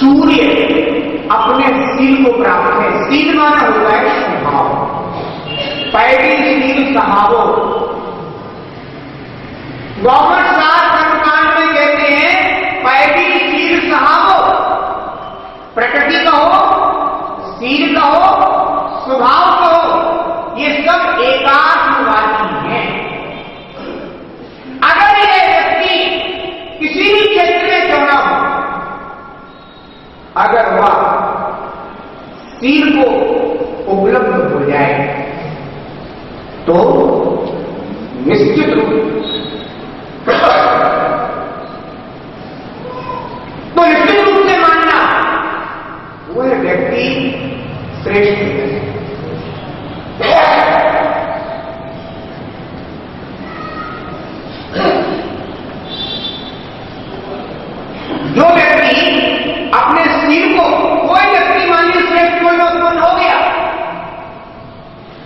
सूर्य अपने शील को प्राप्त है। शील माना होता है स्वभाव, पैडी शील सहावो। गौमठ 7 कर्मकांड में कहते हैं पैडी शील सहावो। प्रकृति कहो, शील कहो, स्वभाव कहो, ये सब एकात्मवादी हैं। अगर ये व्यक्ति किसी भी क्षेत्र में क्यों ना हो, अगर वह शील को उपलब्ध हो जाए तो निश्चित रूप से मानना वह व्यक्ति श्रेष्ठ है। जो व्यक्ति अपने शील को, कोई व्यक्ति मान लीजिए श्रेष्ठ कोई उत्पन्न हो गया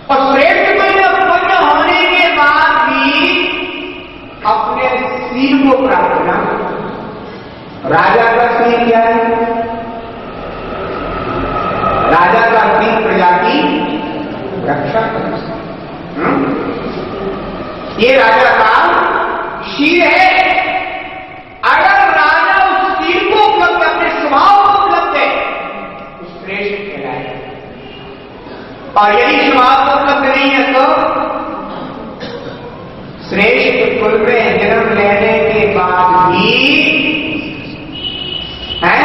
और श्रेष्ठ कोई उत्पन्न होने के बाद भी अपने शील को प्राप्त करना। राजा का शील क्या है? राजा का शील प्रजा की रक्षा करना। ये राजा का शील है। अगर राजा उस शील को उपलब्ध, अपने स्वभाव को उपलब्ध है, तो श्रेष्ठ कहलाए। और यदि स्वभाव को उपलब्ध नहीं है तो श्रेष्ठ कुल में जन्म लेने के बाद भी है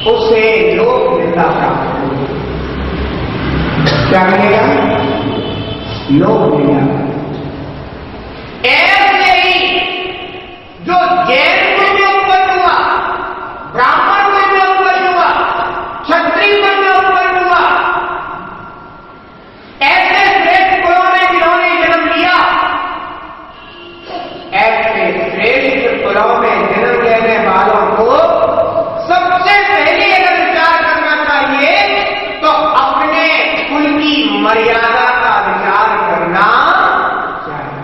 उसे लोक मिलता प्राप्त होगा। क्या मिलेगा? लोक मिलेगा। ऐसे ही जो जैन कुल में उत्पन्न हुआ, ब्राह्मण कुल में उत्पन्न हुआ, क्षत्रिय कुल में उत्पन्न हुआ, ऐसे श्रेष्ठ कुलों में जिन्होंने जन्म लिया, ऐसे श्रेष्ठ कुलों में जन्म लेने वालों को सबसे पहले अगर विचार करना चाहिए तो अपने कुल की मर्यादा का विचार करना चाहिए।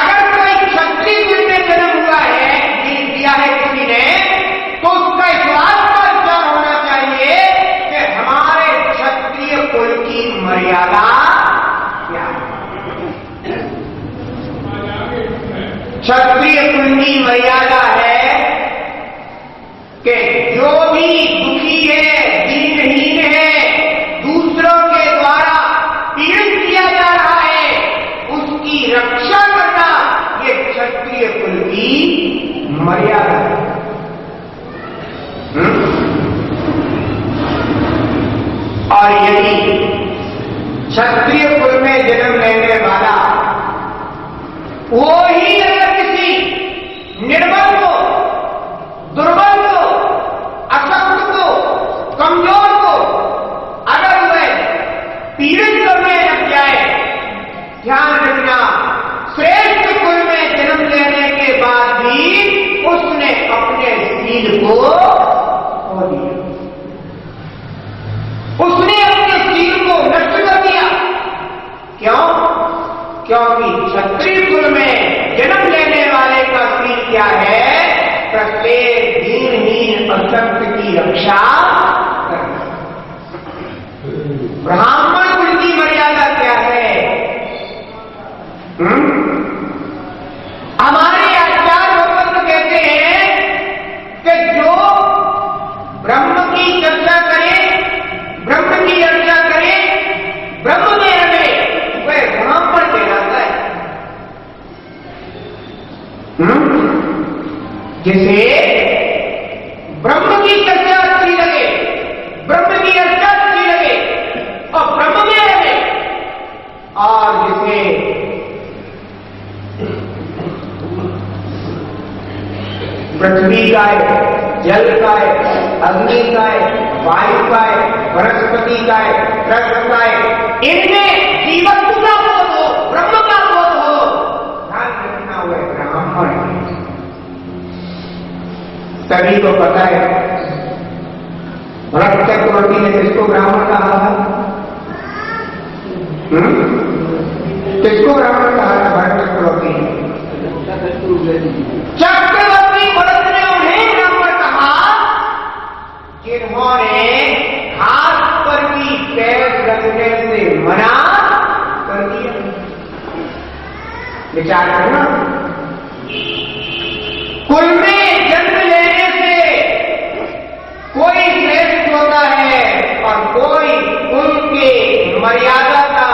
अगर कोई क्षत्रिय कुल में जन्म हुआ है, दिया है किसी ने, तो उसका इस बात का विचार होना चाहिए कि हमारे क्षत्रिय कुल की मर्यादा क्या है। क्षत्रिय कुल की मर्यादा है कि जो भी दुखी है, दीनहीन है, दूसरों के द्वारा पीड़ित किया जा रहा है, उसकी रक्षा करना, ये क्षत्रिय कुल की मर्यादा है। और यदि क्षत्रिय कुल में जन्म लेने वाला वो ही अगर किसी निर्बल को, दुर्बल को, अशक्त को, कमजोर को अगर वह पीड़ित करने लग जाए, ध्यान रखना श्रेष्ठ कुल में जन्म लेने के बाद भी उसने अपने शील को खो दिया, उसने अपने शील को नष्ट कर दिया। क्यों? क्योंकि क्षत्रिय कुल में जन्म लेने वाले का शील क्या है? प्रत्येक दीनहीन अशक्त की रक्षा करना। ब्राह्मण कुल की मर्यादा क्या है? हमारे आचार्य वक्तव्य कहते हैं कि जो ब्रह्म की चर्चा करे, ब्रह्म की रक्षा करे, ब्रह्म में रहे, वह ब्राह्मण कहलाता है। जिसे ब्रह्म की चर्चा अच्छी लगे, ब्रह्म की रक्षा अच्छी लगे और ब्रह्म में रहे, और जिसे पृथ्वी का है, जल का है, अग्नि का है, वायु का है, वनस्पति का है, रक्त का है, इनमें जीवत्व का बोध हो, ब्रह्म का बोध हो, ध्यान रखना हुआ ब्राह्मण है। सभी को पता है भरत चक्रवर्ती ने किसको ब्राह्मण कहा था? किसको ब्राह्मण कहा था? भरत चक्रवर्ती ने। चक्रवर्ती भरत ने उन्हें ब्राह्मण कहा। विचार करना, कुल में जन्म लेने से कोई श्रेष्ठ होता है और कोई उनके मर्यादा का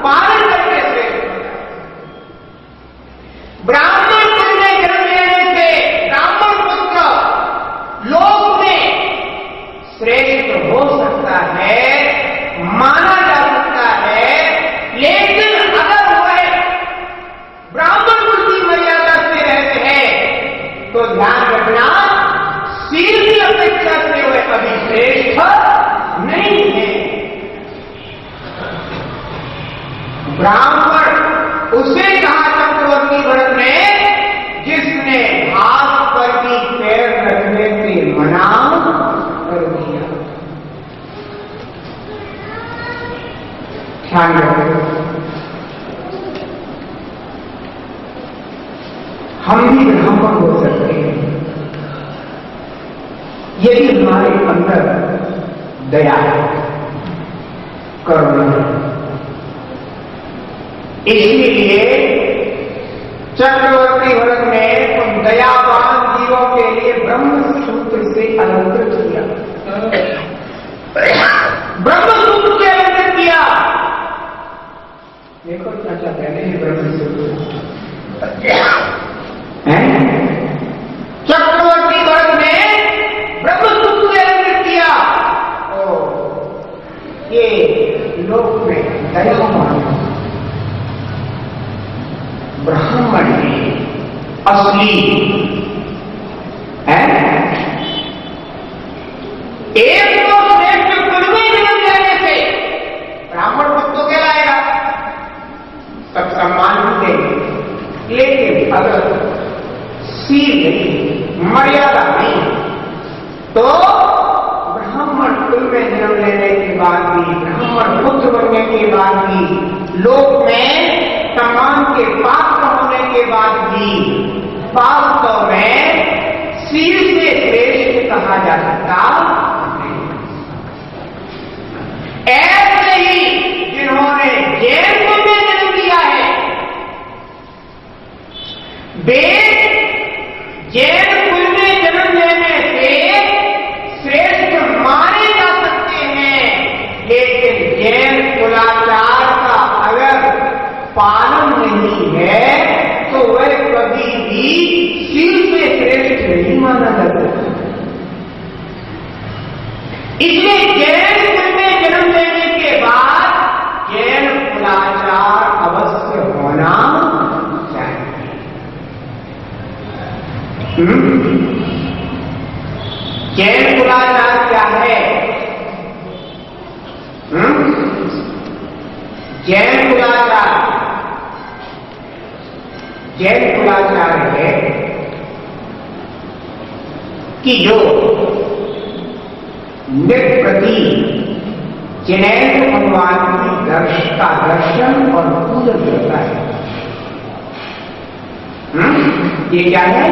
पालन करके श्रेष्ठ होता है। ब्राह्मण कुल में जन्म लेने से ब्राह्मण पुत्र लोक में श्रेष्ठ हो सकता है, माना जा सकता है, लेकिन अगर वह ब्राह्मण कुल की मर्यादा से रहते हैं तो ध्यान रखना, शील की अपेक्षा से वह कभी श्रेष्ठ नहीं है। ब्राह्मण उसे कहा चक्रवर्ती भरत ने जिसने हाथ पर भी पैर रखने से मना कर दिया। ध्यान रखें, हम भी ब्राह्मण हो सकते हैं यदि हमारे अंदर दया करुणा है। इसलिए चक्रवर्ती भरत ने उन दयावान जीवों के लिए ब्रह्म सूत्र से अलंकृत किया, ब्रह्म सूत्र से अलंकृत किया। देखो क्या क्या कहते हैं ब्रह्म सूत्र। चक्रवर्ती भरत ने ब्रह्म सूत्र से अलंकृत किया। ये लोक में दयावान ब्राह्मण असली है। एक तो श्रेष्ठ कुल में जन्म लेने से ब्राह्मण पुत्र तो कहलाएगा, सब सम्मान भी देंगे, लेकिन अगर शील नहीं, मर्यादा नहीं, तो ब्राह्मण कुल में जन्म लेने के बाद भी, ब्राह्मण पुत्र बनने के बाद भी, लोक में सम्मान के पात्र होने के बाद भी वास्तव में शील से श्रेष्ठ कहा जा सकता नहीं। ऐसे ही जिन्होंने जैन कुल में जन्म लिया है, वे जैन कुल में जन्म लेने से श्रेष्ठ माने जा सकते हैं, लेकिन जैन कुलाचार का अगर पालन नहीं है तो वह कभी भी शील से श्रेष्ठ नहीं माना जाता। इसलिए जैन कुल में जन्म लेने के बाद जैन कुलाचार अवश्य होना चाहिए। जैन कुलाचार क्या है? जैन कुलाचार है कि जो निप्रति जिनेन्द्र भगवान की का दर्शन और पूजन करता है। ये क्या है?